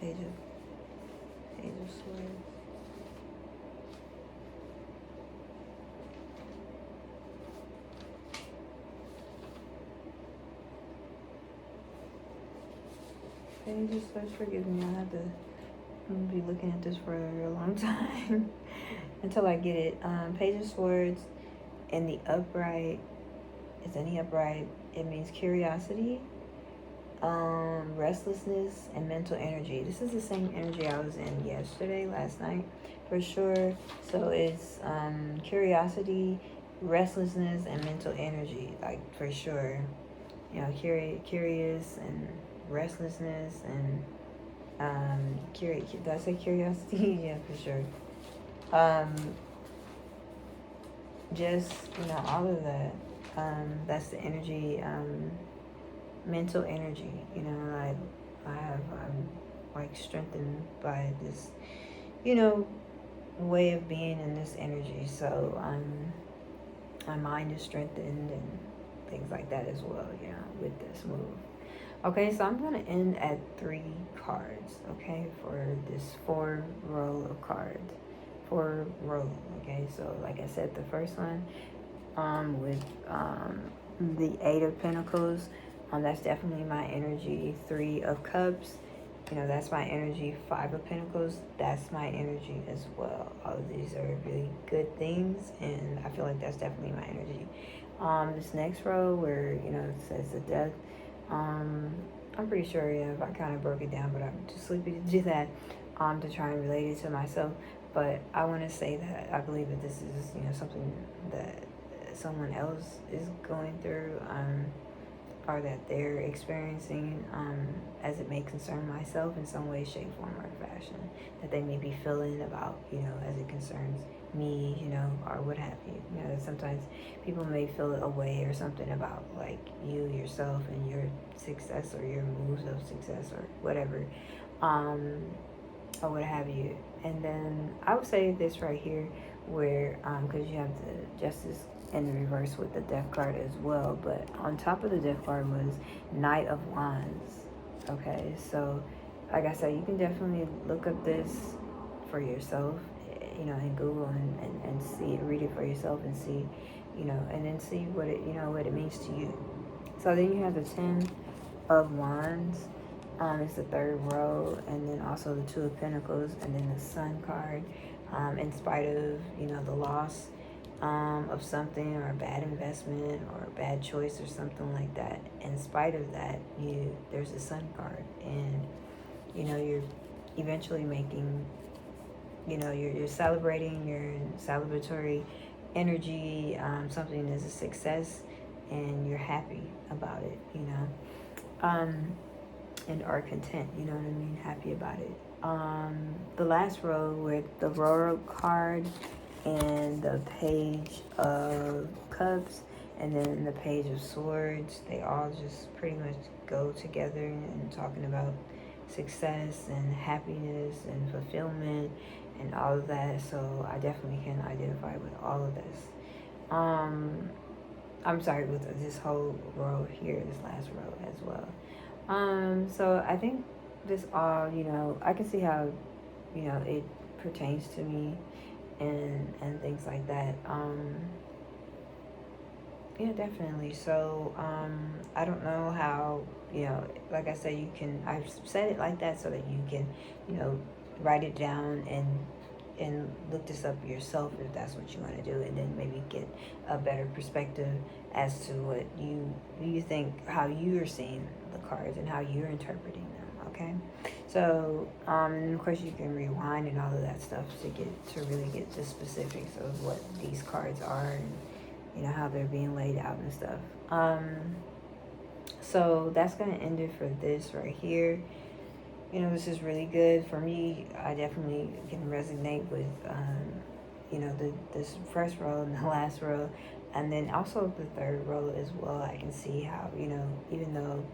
Page of Swords. Page of Swords, forgive me, I'm gonna be looking at this for a long time until I get it. Page of Swords in the upright. It's in the upright. It means curiosity, restlessness, and mental energy. This is the same energy I was in last night, for sure. So it's curiosity, restlessness, and mental energy, like for sure. You know, curious and restlessness and did I say curiosity? Yeah, for sure. Um, just all of that. That's the energy. Mental energy. Like I'm like strengthened by this, way of being in this energy. So my mind is strengthened and things like that as well. With this move. Okay, so I'm going to end at 3 cards, okay, for this 4 row of cards. 4 row, okay, so like I said, the first one with the 8 of Pentacles, that's definitely my energy. 3 of Cups, that's my energy. 5 of Pentacles, that's my energy as well. All of these are really good things, and I feel like that's definitely my energy. This next row where, it says the Death, I'm pretty sure, if I kind of broke it down, but I'm too sleepy to do that, to try and relate it to myself. But I want to say that I believe that this is, something that someone else is going through, or that they're experiencing, as it may concern myself in some way, shape, form, or fashion, that they may be feeling about, as it concerns me, or what have you. Sometimes people may feel a way or something about like you yourself and your success or your moves of success or whatever, or what have you. And then I would say this right here, where because you have the Justice in the reverse with the Death card as well, but on top of the Death card was Knight of Wands. Okay, so like I said, you can definitely look up this for yourself, in Google and see it, read it for yourself and see, and then see what it means to you. So then you have the 10 of Wands. It's the 3rd row, and then also the 2 of Pentacles, and then the Sun card. In spite of, the loss of something, or a bad investment or a bad choice or something like that, in spite of that, there's a Sun card, and you're eventually making, you're celebrating your celebratory energy. Something is a success, and you're happy about it, and are content, what I mean, happy about it. The last row with the Royal card and the Page of Cups and then the Page of Swords, they all just pretty much go together and talking about success and happiness and fulfillment and all of that. So I definitely can identify with all of this. I'm sorry, with this whole row here, this last row as well. So I think this all, I can see how, it pertains to me and things like that. Yeah, definitely. So, I don't know how, like I said, I've said it like that so that you can, write it down and look this up yourself if that's what you want to do, and then maybe get a better perspective as to what you think, how you're seeing the cards and how you're interpreting them. Okay, so and of course you can rewind and all of that stuff to really get the specifics of what these cards are and how they're being laid out and stuff. So that's gonna end it for this right here. This is really good for me. I definitely can resonate with, this first row and the last row, and then also the 3rd row as well. I can see how, even though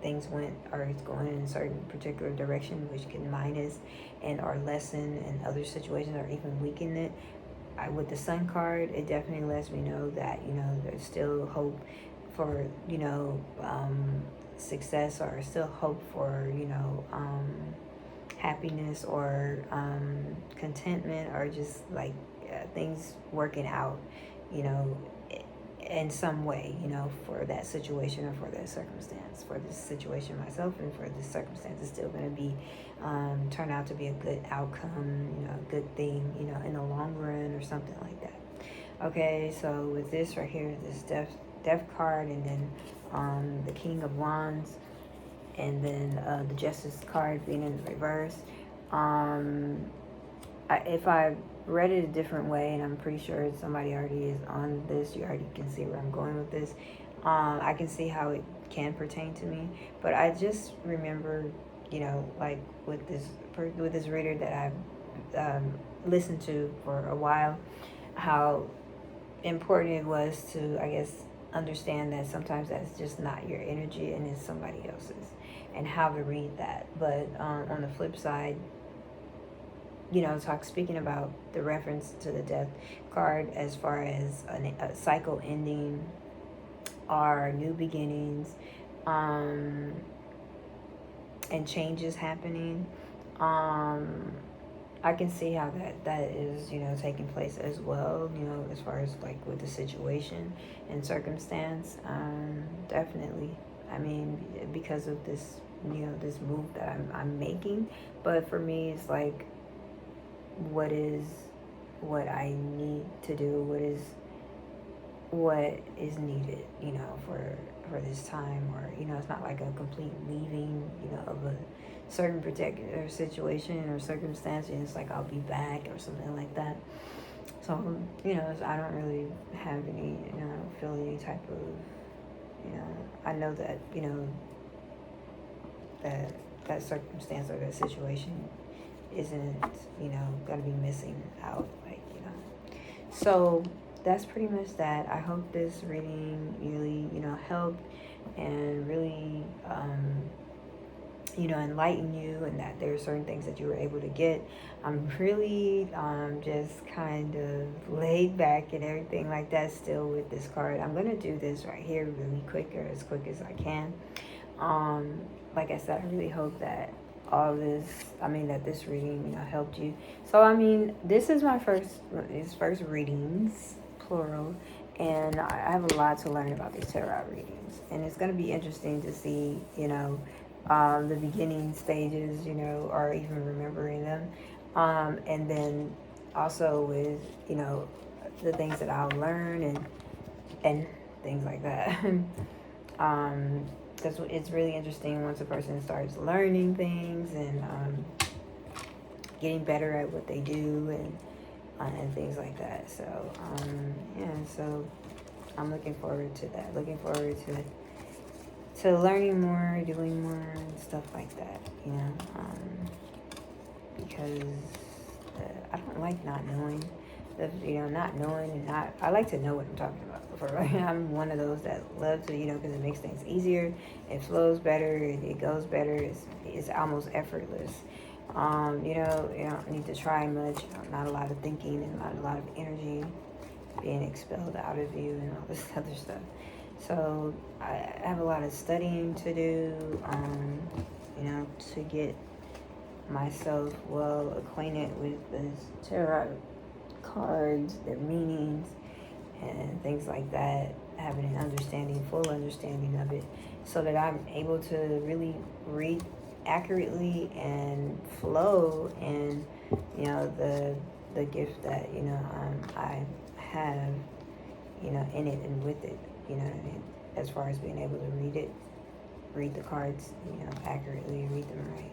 things went or it's going in a certain particular direction, which can minus and or lessen in other situations or even weaken it. With the Sun card, it definitely lets me know that, there's still hope for, success, or still hope for, happiness or contentment, or just like things working out, you know, in some way, you know, for that situation or for that circumstance. For this situation myself and for this circumstance, it's still going to be turn out to be a good outcome, you know, a good thing, you know, in the long run or something like that. Okay, so with this right here, this death card, and then the King of Wands, and then the Justice card being in the reverse. If I read it a different way, and I'm pretty sure somebody already is on this, you already can see where I'm going with this. I can see how it can pertain to me, but I just remember, you know, like with this reader that I've listened to for a while, how important it was to, I guess, understand that sometimes that's just not your energy and it's somebody else's, and how to read that. But on the flip side, you know, speaking about the reference to the death card as far as a cycle ending or new beginnings, and changes happening, I can see how that is, you know, taking place as well, you know, as far as like with the situation and circumstance. Definitely. I mean, because of this, you know, this move that I'm making. But for me, it's like, what I need to do, what is needed, you know, for this time. Or, you know, it's not like a complete leaving, you know, of a certain particular situation or circumstance, and it's like I'll be back or something like that. So, you know, I don't really have any, you know, I don't feel any type of, you know, I know that, you know, that circumstance or that situation isn't, you know, gonna be missing out, like, you know. So that's pretty much that. I hope this reading really, you know, helped and really you know, enlighten you, and that there are certain things that you were able to get. I'm really just kind of laid back and everything like that still with this card. I'm gonna do this right here really quick, or as quick as I can. Like I said, I really hope that that this reading, you know, helped you. So, I mean, this is my first readings, plural, and I have a lot to learn about these tarot readings, and it's going to be interesting to see, you know, the beginning stages, you know, or even remembering them, and then also with, you know, the things that I'll learn and things like that. Because it's really interesting once a person starts learning things and getting better at what they do and things like that. So yeah, so I'm looking forward to that. Looking forward to learning more, doing more, and stuff like that. You know, because I don't like not knowing. Not knowing, and I like to know what I'm talking about. I'm one of those that love to, you know, because it makes things easier. It flows better. It goes better. It's almost effortless. You don't need to try much. Not a lot of thinking and not a lot of energy being expelled out of you and all this other stuff. So I have a lot of studying to do, to get myself well acquainted with this tarot cards, their meanings, and things like that, having an full understanding of it, so that I'm able to really read accurately and flow, and, you know, the gift that, you know, I have, you know, in it and with it, you know what I mean, as far as being able to read the cards, you know, accurately, read them right.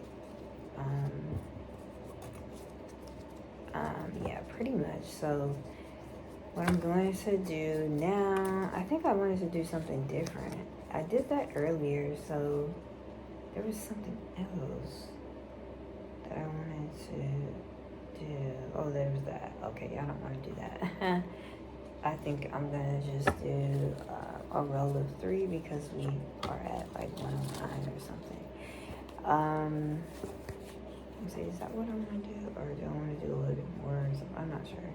Yeah, pretty much. So what I'm going to do now, I think I wanted to do something different. I did that earlier, so there was something else that I wanted to do. Oh, there was that. Okay, I don't want to do that. I think I'm going to just do a roll of 3 because we are at like 109 or something. Let's see, is that what I want to do? Or do I want to do a little bit more or something? I'm not sure.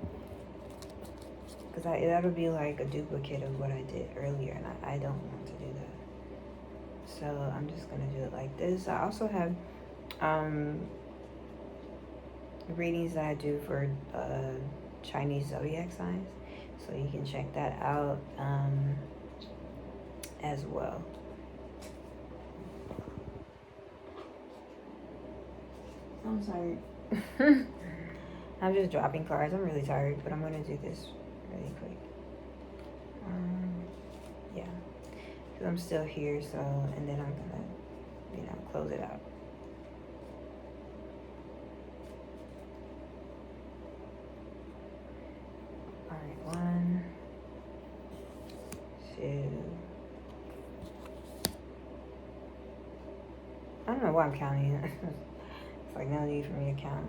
Because that'll be like a duplicate of what I did earlier, and I don't want to do that. So I'm just going to do it like this. I also have readings that I do for Chinese zodiac signs. So you can check that out as well. I'm sorry. I'm just dropping cards. I'm really tired, but I'm going to do this really quick. Yeah. Because I'm still here, so, and then I'm going to, close it out. Alright, 1, 2. I don't know why I'm counting. It's like no need for me to count.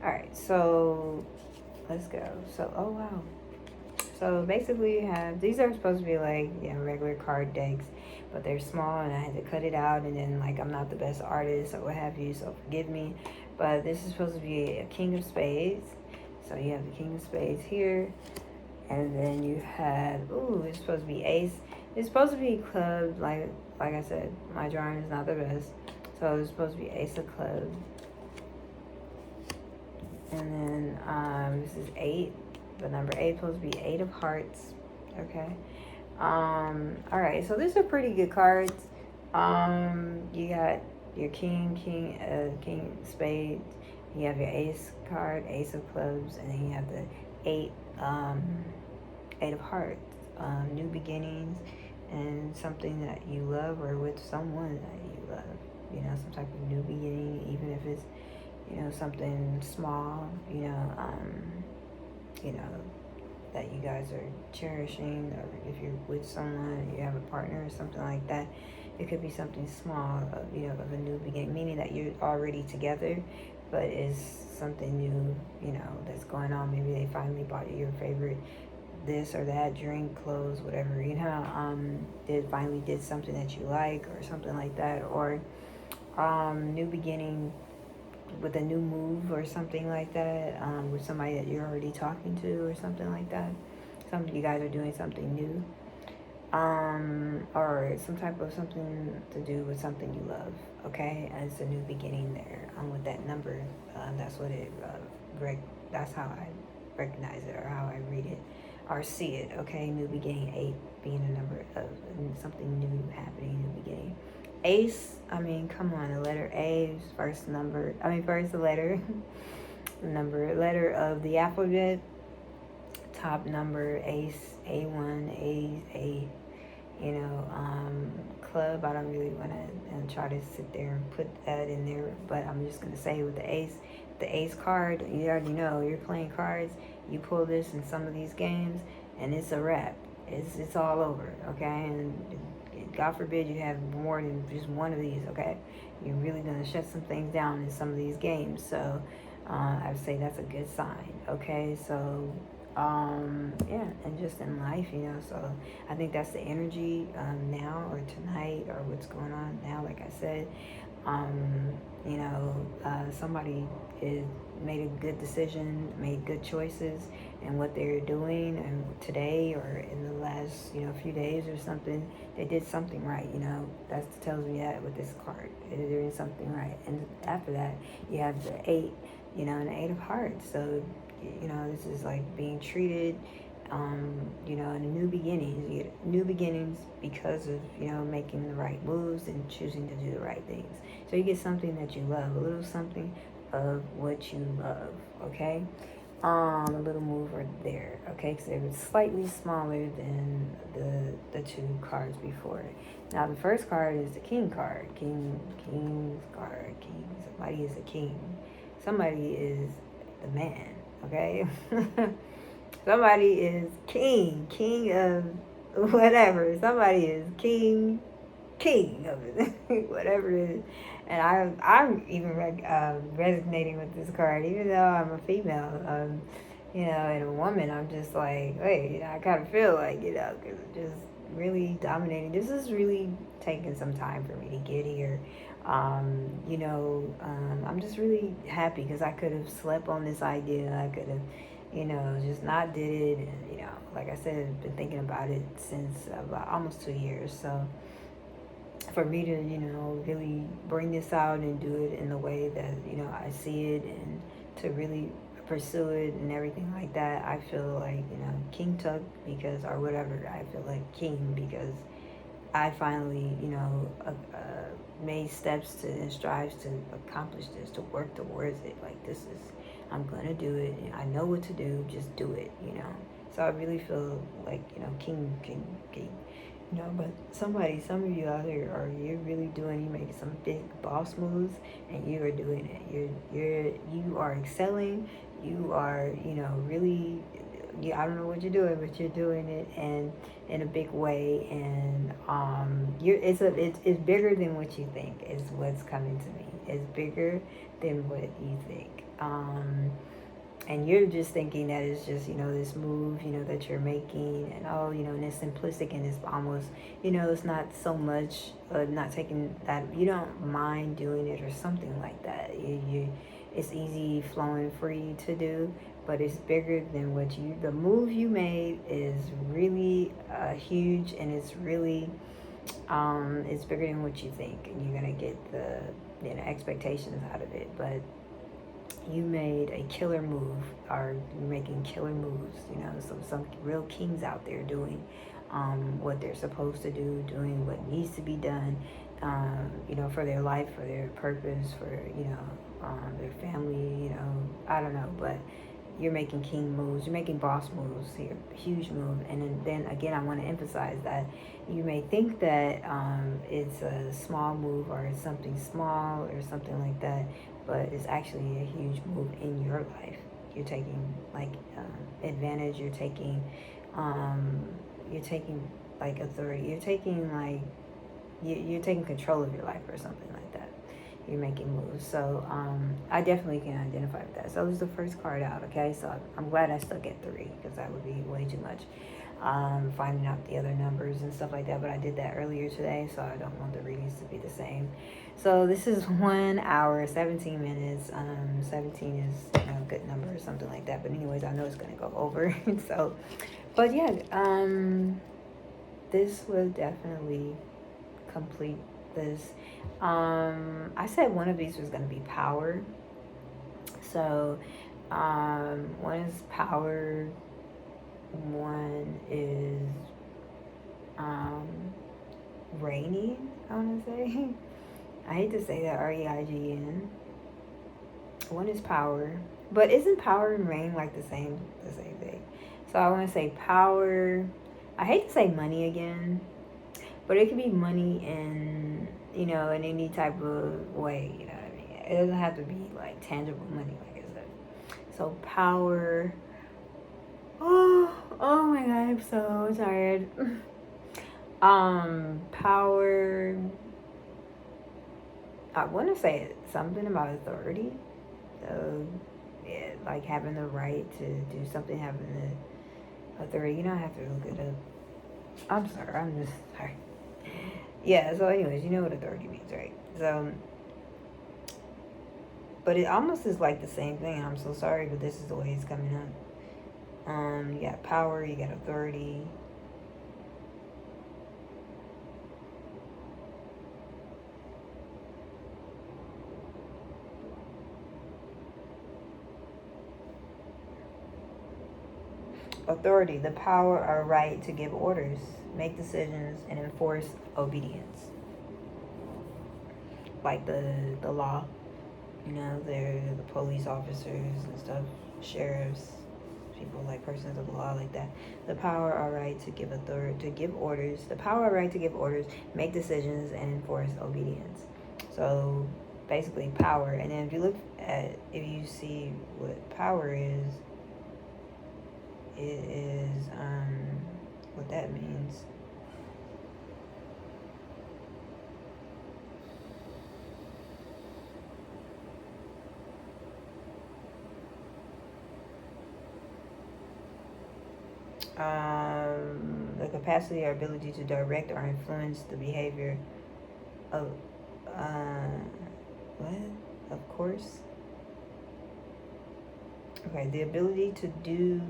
Alright, so let's go. So, oh wow. So basically you have, these are supposed to be like, regular card decks, but they're small and I had to cut it out, and then like I'm not the best artist or what have you, so forgive me. But this is supposed to be a King of Spades. So you have the King of Spades here, and then you have, it's supposed to be Ace. It's supposed to be clubs, like I said, my drawing is not the best. So it's supposed to be Ace of Clubs. And then this is 8. The number 8 is supposed to be 8 of Hearts. Okay. Alright, so these are pretty good cards. You got your King Spades. You have your Ace card, Ace of Clubs, and then you have the 8 of Hearts. New beginnings and something that you love, or with someone that you love. Some type of new beginning, even if it's something small, that you guys are cherishing, or if you're with someone, you have a partner or something like that. It could be something small, of a new beginning, meaning that you're already together, but is something new, that's going on. Maybe they finally bought you your favorite this or that, drink, clothes, whatever, finally did something that you like, or something like that, or new beginning with a new move or something like that, with somebody that you're already talking to or something like that. You guys are doing something new, or some type of something to do with something you love. Okay, and it's a new beginning there. With that number, that's what it. That's how I recognize it, or how I read it, or see it. Okay, new beginning, 8 being a number of something new happening, new beginning. Ace, come on, the letter A is first the letter, letter of the alphabet, top number, Ace, A1, A, club. I don't really want to try to sit there and put that in there, but I'm just going to say with the Ace card, you already know, you're playing cards, you pull this in some of these games, and it's a wrap. It's all over, okay? And God forbid you have more than just one of these, okay? You're really going to shut some things down in some of these games. So I would say that's a good sign, okay? So, and just in life, so I think that's the energy now, or tonight, or what's going on now. Like I said, somebody made a good decision, made good choices in what they're doing, and today or in the last few days or something, they did something right. That tells me that with this card, they're doing something right. And after that, you have the 8, and the 8 of Hearts. So this is like being treated, in a new beginnings. You get new beginnings because of making the right moves and choosing to do the right things. So you get something that you love, a little something of what you love. Okay, a little mover there. Okay, because it was slightly smaller than the 2 cards before. Now the first card is the King card. King's card. King. Somebody is a king. Somebody is the man. Okay. Somebody is king of whatever. Somebody is king of it, whatever it is. And I'm even resonating with this card, even though I'm a female, and a woman. I'm just like, wait, I kind of feel like, because it's just really dominating. This is really taking some time for me to get here. I'm just really happy because I could have slept on this idea. I could have, just not did it. And, like I said, I've been thinking about it since about almost 2 years. So for me to, really bring this out and do it in the way that, I see it, and to really pursue it and everything like that. I feel like, King Tut, because, or whatever, I feel like King because I finally, made steps to and strives to accomplish this, to work towards it. Like, this is, I'm gonna do it. I know what to do. Just do it. So I really feel like, king. But some of you out here you're really doing. You making some big boss moves, and you are doing it. You are excelling. You are, really. I don't know what you're doing, but you're doing it, and in a big way, and it's bigger than what you think. Is what's coming to me. It's bigger than what you think. And you're just thinking that it's just, this move, that you're making, and and it's simplistic, and it's almost, it's not so much, not taking that, you don't mind doing it or something like that. It's easy flowing free to do, but it's bigger than the move you made is really huge, and it's really, it's bigger than what you think, and you're going to get the, expectations out of it, but you made a killer move, or you're making killer moves, so some real kings out there doing what they're supposed to do, doing what needs to be done, for their life, for their purpose, for, their family, I don't know, but you're making king moves, you're making boss moves here, huge move. And then again, I want to emphasize that you may think that it's a small move, or it's something small or something like that, but it's actually a huge move in your life. You're taking advantage. You're taking like authority. You're taking you're taking control of your life or something like that. You're making moves. So I definitely can identify with that. So this is the first card out. Okay, so I'm glad I stuck at 3, because that would be way too much. Finding out the other numbers and stuff like that, but I did that earlier today, so I don't want the readings to be the same. So this is 1 hour 17 minutes. 17 is a good number or something like that, but anyways, I know it's gonna go over. So, but yeah, this will definitely complete this. I said one of these was gonna be power. So one is power, one is rainy, I want to say. I hate to say that, REIGN. One is power, but isn't power and rain like the same thing? So I want to say power. I hate to say money again, but it could be money in, in any type of way, you know what I mean? It doesn't have to be like tangible money, like I said. So power. Oh my God, I'm so tired. Power. I want to say something about authority. So, yeah, like having the right to do something, having the authority. I have to look it up. I'm sorry, I'm just sorry. Yeah, so anyways, you know what authority means, right? So, but it almost is like the same thing. I'm so sorry, but this is the way it's coming up. You got power, you got authority. Authority, the power or right to give orders, make decisions, and enforce obedience. Like the law, they're the police officers and stuff, sheriffs, people like persons of the law, like that. The power or right to give orders, the power or right to give orders, make decisions, and enforce obedience. So basically power. And then if you see what power is, it is what that means. The capacity or ability to direct or influence the behavior of what? Of course. Okay, the ability to do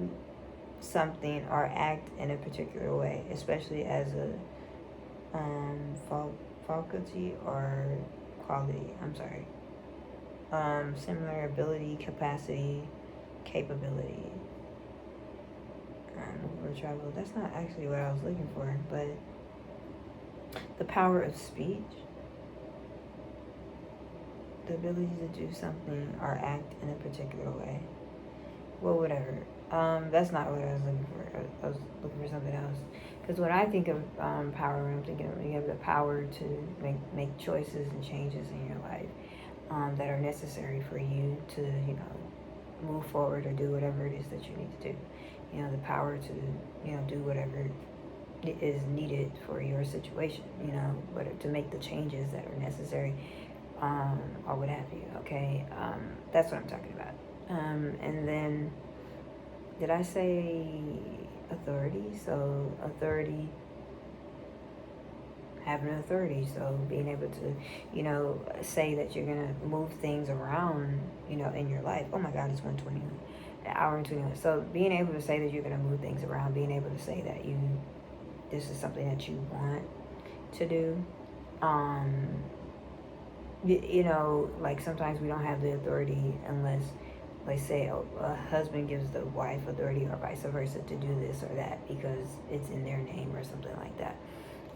something or act in a particular way, especially as a faculty or quality, I'm sorry. Similar ability, capacity, capability. Or travel. That's not actually what I was looking for, but the power of speech, the ability to do something or act in a particular way. Well, whatever. That's not what I was looking for. I was looking for something else. Because when I think of power, I'm thinking of, you have the power to make choices and changes in your life that are necessary for you to, move forward or do whatever it is that you need to do. The power to, do whatever is needed for your situation, whether to make the changes that are necessary or what have you, okay? That's what I'm talking about. And then, did I say authority? So authority, having authority, so being able to, say that you're going to move things around, in your life. Oh my God, it's 1:20, an hour and 20 minutes. So being able to say that you're going to move things around, being able to say that this is something that you want to do. Like sometimes we don't have the authority unless, like say a husband gives the wife authority or vice versa to do this or that because it's in their name or something like that.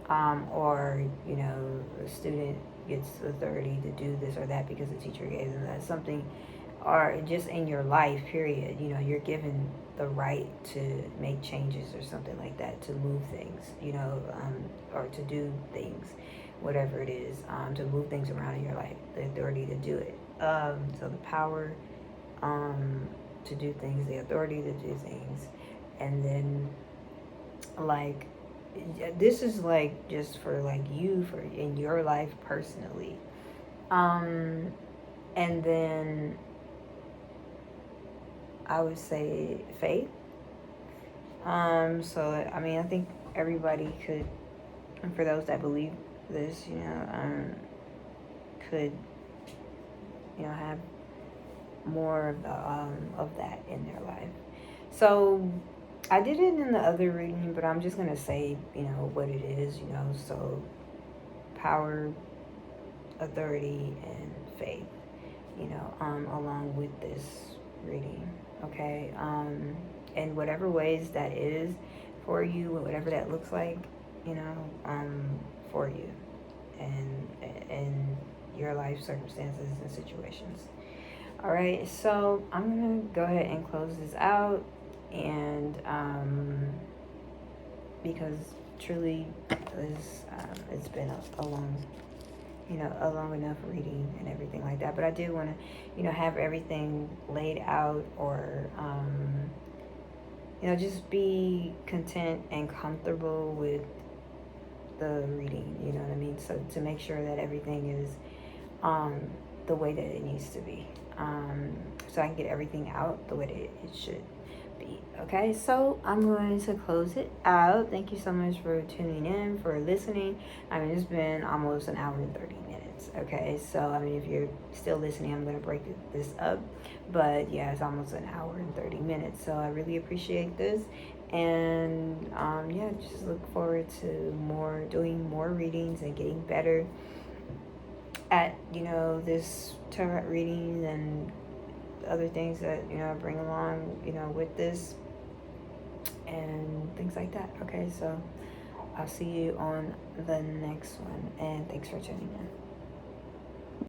Or a student gets authority to do this or that because the teacher gave them that something, or just in your life period, you're given the right to make changes or something like that, to move things, or to do things, whatever it is, to move things around in your life, the authority to do it. So the power to do things, the authority to do things, and then like this is like just for like you for in your life personally, and then I would say faith. So I mean I think everybody could, and for those that believe this, could have more of that in their life. So I did it in the other reading, but I'm just gonna say what it is. So power, authority, and faith. Along with this reading, okay. And whatever ways that is for you, whatever that looks like, for you, and your life circumstances and situations. All right, so I'm gonna go ahead and close this out, and because truly, it's been a long, a long enough reading and everything like that. But I do want to, have everything laid out, or just be content and comfortable with the reading. You know what I mean? So to make sure that everything is the way that it needs to be. So I can get everything out the way that it should be. Okay, so I'm going to close it out. Thank you so much for tuning in, for listening. I mean, it's been almost an hour and 30 minutes. Okay, so I mean, if you're still listening, I'm going to break this up. But yeah, it's almost an hour and 30 minutes. So I really appreciate this. And yeah, just look forward to doing more readings and getting better at this tarot reading and other things that bring along with this and things like that. Okay, so I'll see you on the next one, and thanks for tuning in.